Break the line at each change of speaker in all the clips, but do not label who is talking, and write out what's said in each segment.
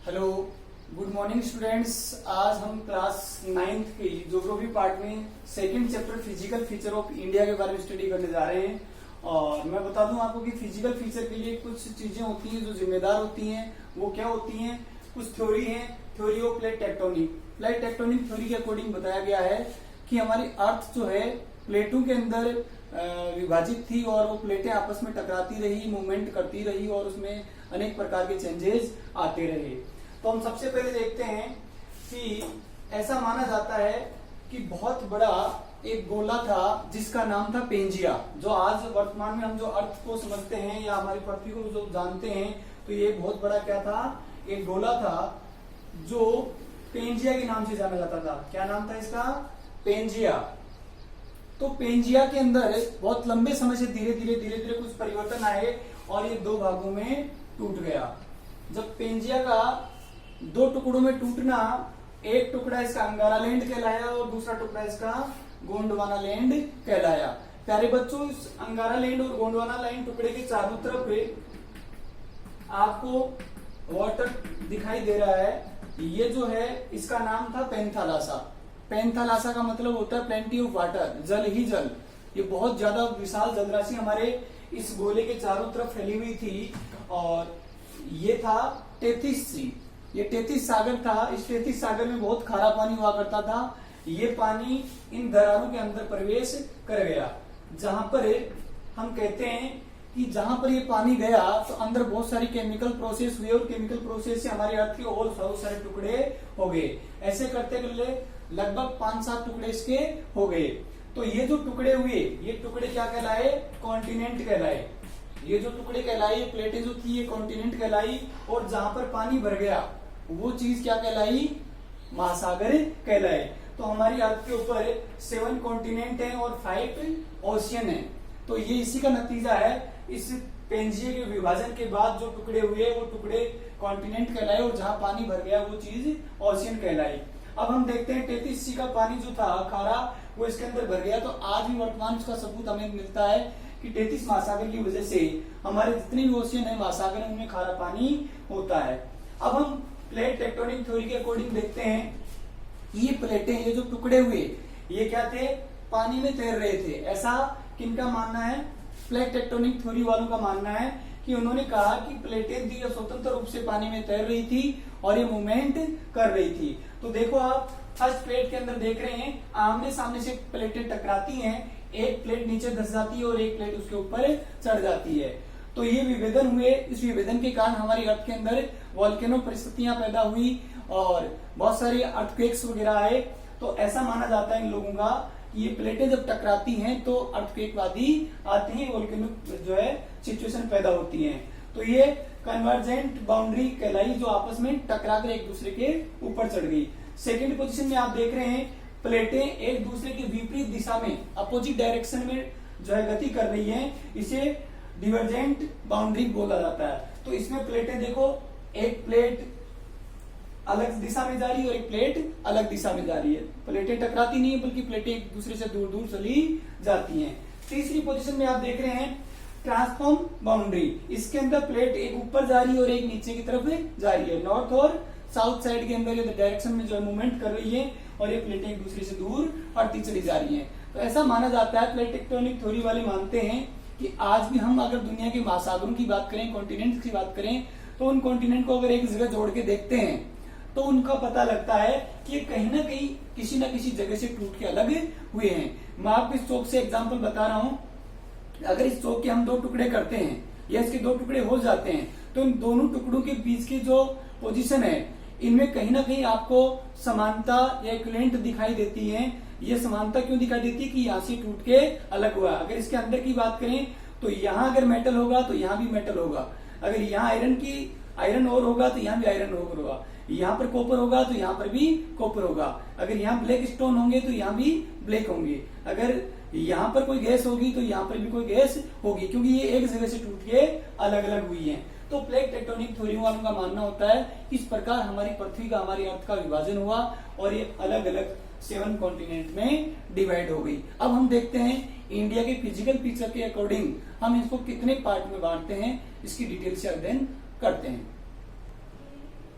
Hello, good morning students. आज हम class 9th की ज्योग्राफी पार्ट में second chapter physical feature of India के बारे में स्टडी करने जा रहे हैं। और मैं बता दूं आपको कि फिजिकल फीचर के लिए कुछ चीजें होती हैं जो जिम्मेदार होती हैं। वो क्या होती हैं? कुछ थ्योरी है, theory of plate tectonic. Plate tectonic theory के अकॉर्डिंग बताया गया है कि हमारी अर्थ जो है प्लेटों के अंदर विभाजित थी और वो प्लेटें आपस में टकराती रही, मूवमेंट करती रही और उसमें अनेक प्रकार के चेंजेस आते रहे। तो हम सबसे पहले देखते हैं कि ऐसा माना जाता है कि बहुत बड़ा एक गोला था जिसका नाम था पेंजिया। जो आज वर्तमान में हम जो अर्थ को समझते हैं या हमारी पृथ्वी को जो जानते हैं, तो ये बहुत बड़ा क्या था? एक गोला था जो पेंजिया के नाम से जाना जाता था। क्या नाम था इसका? पेंजिया। तो पेंजिया के अंदर बहुत लंबे समय से धीरे धीरे कुछ परिवर्तन आए और ये दो भागों में टूट गया। जब पेंजिया का दो टुकड़ों में टूटना, एक टुकड़ा इसका अंगारा लैंड कहलाया और दूसरा टुकड़ा इसका गोंडवाना लैंड कहलाया। प्यारे बच्चों, इस अंगारा लैंड और गोंडवाना लैंड टुकड़े के चारों तरफ आपको वाटर दिखाई दे रहा है। ये जो है इसका नाम था पेंथालासा। पेंथालासा का मतलब होता है प्लेंटी ऑफ वाटर, जल ही जल। ये बहुत ज्यादा विशाल जलराशि हमारे इस गोले के चारों तरफ फैली हुई थी और ये था टेथिस सी। ये टेथिस सागर था। इस टेथिस सागर में बहुत खारा पानी हुआ करता था। ये पानी इन दरारों के अंदर प्रवेश कर गया, जहां पर हम कहते हैं कि जहां पर ये पानी गया तो अंदर बहुत सारी केमिकल प्रोसेस हुए और केमिकल प्रोसेस से हमारी अर्थ के और बहुत सारे टुकड़े हो गए। ऐसे करते करते लगभग 5-7 टुकड़े इसके हो गए। तो ये जो टुकड़े हुए, ये टुकड़े क्या कहलाए? कॉन्टिनेंट कहलाए। ये जो टुकड़े कहलाई, प्लेटें जो थी ये कॉन्टिनेंट कहलाई और जहां पर पानी भर गया वो चीज क्या कहलाई? महासागर कहलाए। तो हमारी अर्थ के ऊपर 7 कॉन्टिनेंट है और 5 ओशियन है। तो ये इसी का नतीजा है। इस पेंजिया के विभाजन के बाद जो टुकड़े हुए वो टुकड़े कॉन्टिनेंट कहलाए और जहां पानी भर गया वो चीज ओशियन कहलाई। अब हम देखते हैं टेथिस सी का पानी जो था खारा, वो इसके अंदर भर गया। तो आज भी वर्तमान उसका सबूत हमें मिलता है कि टेथिस महासागर की वजह से हमारे जितने भी ओशियन है महासागर, उनमें खारा पानी होता है। अब हम प्लेट टेक्टोनिक थ्योरी के अकॉर्डिंग देखते हैं ये प्लेटें, ये जो टुकड़े हुए, ये क्या थे? पानी में तैर रहे थे। ऐसा किनका मानना है? प्लेट टेक्टोनिक थ्योरी वालों का मानना है कि उन्होंने कहा कि प्लेटें स्वतंत्र रूप से पानी में तैर रही थी और ये मूवमेंट कर रही थी। तो देखो, आप फर्स्ट प्लेट के अंदर देख रहे हैं आमने सामने से प्लेटें टकराती हैं। एक प्लेट नीचे धस जाती है और एक प्लेट उसके ऊपर चढ़ जाती है। तो ये विभेदन हुए। इस विभेदन के कारण हमारी अर्थ के अंदर वॉल्केनो परिस्थितियां पैदा हुई और बहुत सारी अर्थक्वेक्स वगैरह आए। तो ऐसा माना जाता है इन लोगों का कि ये प्लेटें जब टकराती हैं तो अर्थक्वेकवादी आते हैं, वॉल्केनो जो है सिचुएशन पैदा होती है। तो ये कन्वर्जेंट बाउंड्री कहलाई, जो आपस में टकराकर एक दूसरे के ऊपर चढ़ गई। सेकेंड पोजीशन में आप देख रहे हैं प्लेटें एक दूसरे के विपरीत दिशा में, अपोजिट डायरेक्शन में जो है गति कर रही है। इसे डिवर्जेंट बाउंड्री बोला जाता है। तो इसमें प्लेटें देखो, एक प्लेट अलग दिशा में जा रही है और एक प्लेट अलग दिशा में जा रही है। प्लेटें टकराती नहीं है बल्कि प्लेटें एक दूसरे से दूर दूर चली जाती हैं। तीसरी पोजीशन में आप देख रहे हैं ट्रांसफॉर्म बाउंड्री। इसके अंदर प्लेट एक ऊपर जा रही है और एक नीचे की तरफ जा रही है। नॉर्थ और साउथ साइड के अंदर ये डायरेक्शन में जो है मूवमेंट कर रही है और ये प्लेटें एक दूसरे से दूर हटती चली जा रही हैं। तो ऐसा माना जाता है, प्लेट टेक्टोनिक थ्योरी वाले मानते हैं कि आज भी हम अगर दुनिया के महासागरों की बात करें, कॉन्टिनेंट की बात करें, तो उन कॉन्टिनेंट को अगर एक जगह जोड़ के देखते हैं तो उनका पता लगता है कि कहीं ना कहीं किसी न किसी जगह से टूट के अलग हुए हैं। मैं आपको इस चौक से एग्जांपल बता रहा हूं। अगर इस चौक के हम 2 टुकड़े करते हैं या इसके 2 टुकड़े हो जाते हैं तो इन दोनों टुकड़ों के बीच की जो पोजीशन है, इनमें कहीं ना कहीं आपको समानता या इक्विवेलेंट दिखाई देती है। ये समानता क्यों दिखाई देती है? कि यहाँ से टूट के अलग हुआ। अगर इसके अंदर की बात करें तो यहाँ अगर मेटल होगा तो यहाँ भी मेटल होगा। अगर यहाँ आयरन और होगा तो यहाँ भी आयरन और होगा। यहाँ पर कॉपर होगा तो यहाँ पर भी कॉपर होगा। अगर यहाँ ब्लैक स्टोन होंगे तो यहाँ भी ब्लैक होंगे। अगर यहाँ पर कोई गैस होगी तो यहाँ पर भी कोई गैस होगी, क्योंकि ये एक जगह से टूट के अलग अलग हुई है। तो प्लेट टेक्टोनिक थ्योरी वालों का मानना होता है इस प्रकार हमारी पृथ्वी का, हमारी अर्थ का विभाजन हुआ और ये अलग अलग 7 कॉन्टिनेंट में डिवाइड हो गई। अब हम देखते हैं इंडिया के फिजिकल फीचर के अकॉर्डिंग हम इसको कितने पार्ट में बांटते हैं, इसकी डिटेल से अध्ययन करते हैं।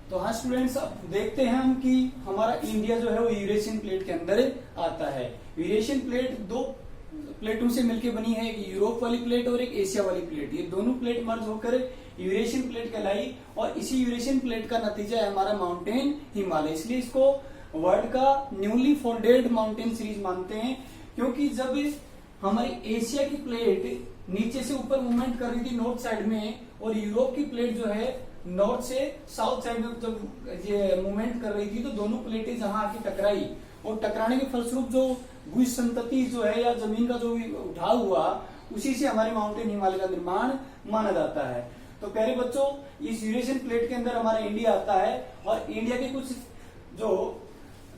तो हाँ स्टूडेंट्स, अब देखते हैं हम कि हमारा इंडिया जो है वो यूरेशियन प्लेट के अंदर आता है। यूरेशियन प्लेट दो प्लेटों से मिलकर बनी है, एक यूरोप वाली प्लेट और एक एशिया वाली प्लेट। ये दोनों प्लेट मर्ज होकर यूरेशियन प्लेट कहलाई और इसी यूरेशियन प्लेट का नतीजा है हमारा माउंटेन हिमालय। इसलिए इसको वर्ल्ड का न्यूली फोल्डेड माउंटेन सीरीज मानते हैं, क्योंकि जब हमारी एशिया की प्लेट नीचे से ऊपर मूवमेंट कर रही थी नॉर्थ साइड में, और यूरोप की प्लेट जो है नॉर्थ से साउथ साइड में जब ये मूवमेंट कर रही थी, तो दोनों प्लेटें जहां आके टकराई और टकराने के फलस्वरूप जो भू संतति जो है या जमीन का जो उठाव हुआ, उसी से हमारे माउंटेन हिमालय का निर्माण माना जाता है। तो प्यारे बच्चों, इस यूरेशियन प्लेट के अंदर हमारा इंडिया आता है और इंडिया के कुछ जो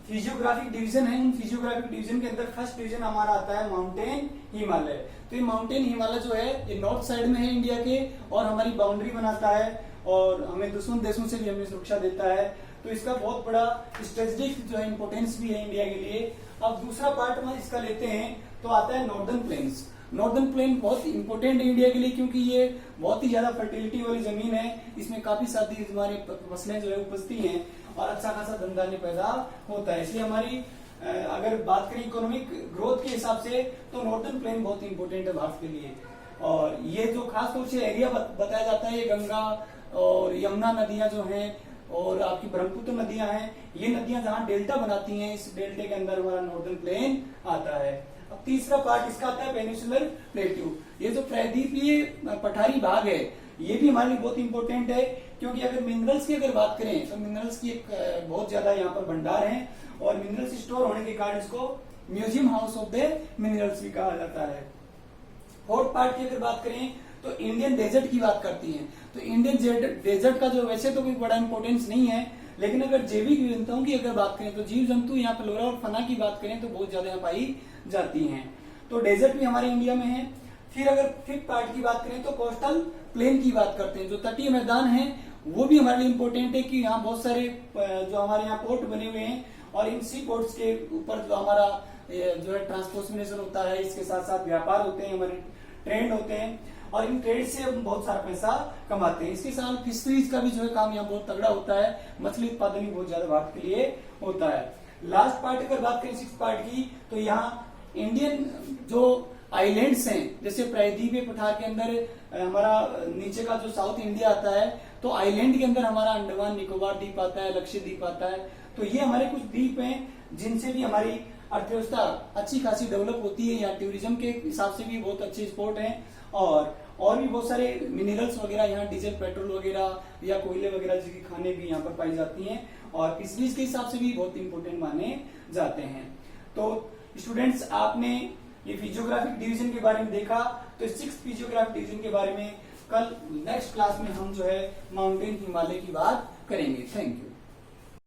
फिजियोग्राफिक डिवीजन है, उन फिजियोग्राफिक डिवीजन के अंदर फर्स्ट डिवीजन हमारा आता है माउंटेन हिमालय। तो ये माउंटेन हिमालय जो है ये नॉर्थ साइड में है इंडिया के और हमारी बाउंड्री बनाता है और हमें दुश्मन देशों से भी हमें सुरक्षा देता है। तो इसका बहुत बड़ा स्ट्रेटेजिक जो है इंपोर्टेंस भी है इंडिया के लिए। अब दूसरा पार्ट हम इसका लेते हैं तो आता है नॉर्दर्न प्लेन्स। नॉर्दर्न प्लेन बहुत इंपॉर्टेंट है इंडिया के लिए, क्योंकि ये बहुत ही ज्यादा फर्टिलिटी वाली जमीन है। इसमें काफी सारी हमारी फसलें जो है उपजती हैं और अच्छा खासा धन धान्य पैदा होता है। इसलिए हमारी अगर बात करें इकोनॉमिक ग्रोथ के हिसाब से तो नॉर्दर्न प्लेन बहुत इंपॉर्टेंट है भारत के लिए। और ये जो खास तौर से एरिया बताया जाता है, ये गंगा और यमुना नदियां जो हैं और आपकी ब्रह्मपुत्र नदियां हैं, ये नदियां जहां डेल्टा बनाती हैं, इस डेल्टे के अंदर हमारा नॉर्दर्न प्लेन आता है। अब तीसरा पार्ट इसका आता है पेनिनसुलर प्लेट्यू। ये जो प्रायद्वीपीय पठारी भाग है, ये भी हमारे लिए बहुत इंपॉर्टेंट है, क्योंकि अगर मिनरल्स की अगर बात करें तो मिनरल्स की एक बहुत ज्यादा यहाँ पर भंडार है और मिनरल्स स्टोर होने के कारण इसको museum house of the minerals भी कहा जाता है। फोर्थ पार्ट की अगर बात करें तो इंडियन डेजर्ट की बात करती है। तो इंडियन डेजर्ट का जो वैसे तो कोई बड़ा इंपॉर्टेंस नहीं है, लेकिन अगर जैविक विविधताओं की अगर बात करें तो जीव जंतु यहाँ फ्लोरा और फना की बात करें तो बहुत ज्यादा यहाँ पाई जाती हैं। तो डेजर्ट भी हमारे इंडिया में है। फिर अगर फिफ्थ पार्ट की बात करें तो कोस्टल प्लेन की बात करते हैं। जो तटीय मैदान है वो भी हमारे लिए इंपॉर्टेंट है कि यहाँ बहुत सारे जो हमारे यहाँ पोर्ट बने हुए हैं और इन सी पोर्ट्स के ऊपर जो हमारा जो है ट्रांसपोर्टेशन होता है, इसके साथ साथ व्यापार होते हैं, हमारे ट्रेड होते हैं और इन ट्रेड से हम बहुत सारा पैसा कमाते हैं। इसके साथ फिशरीज का भी जो है काम यहाँ बहुत तगड़ा होता है, मछली उत्पादन भी बहुत ज्यादा भारत के लिए होता है। लास्ट पार्ट अगर बात करें सिक्स पार्ट की, तो यहाँ इंडियन जो आइलैंड्स हैं, जैसे प्रायद्वीपीय पठार के अंदर हमारा नीचे का जो साउथ इंडिया आता है, तो आइलैंड के अंदर हमारा अंडमान निकोबार द्वीप आता है, लक्षद्वीप आता है। तो ये हमारे कुछ द्वीप हैं जिनसे भी हमारी अर्थव्यवस्था अच्छी खासी डेवलप होती है। यहाँ टूरिज्म के हिसाब से भी बहुत अच्छे स्पॉट हैं और भी बहुत सारे मिनरल्स वगैरह यहाँ डीजल पेट्रोल वगैरह या कोयले वगैरह जिसकी खाने भी यहाँ पर पाई जाती हैं और फिशरीज के हिसाब से भी बहुत इंपॉर्टेंट माने जाते हैं। तो स्टूडेंट्स, आपने ये फिजियोग्राफिक डिवीजन के बारे में देखा, तो सिक्स फिजियोग्राफिक डिवीजन के बारे में कल नेक्स्ट क्लास में हम जो है माउंटेन हिमालय की बात करेंगे। Thank you.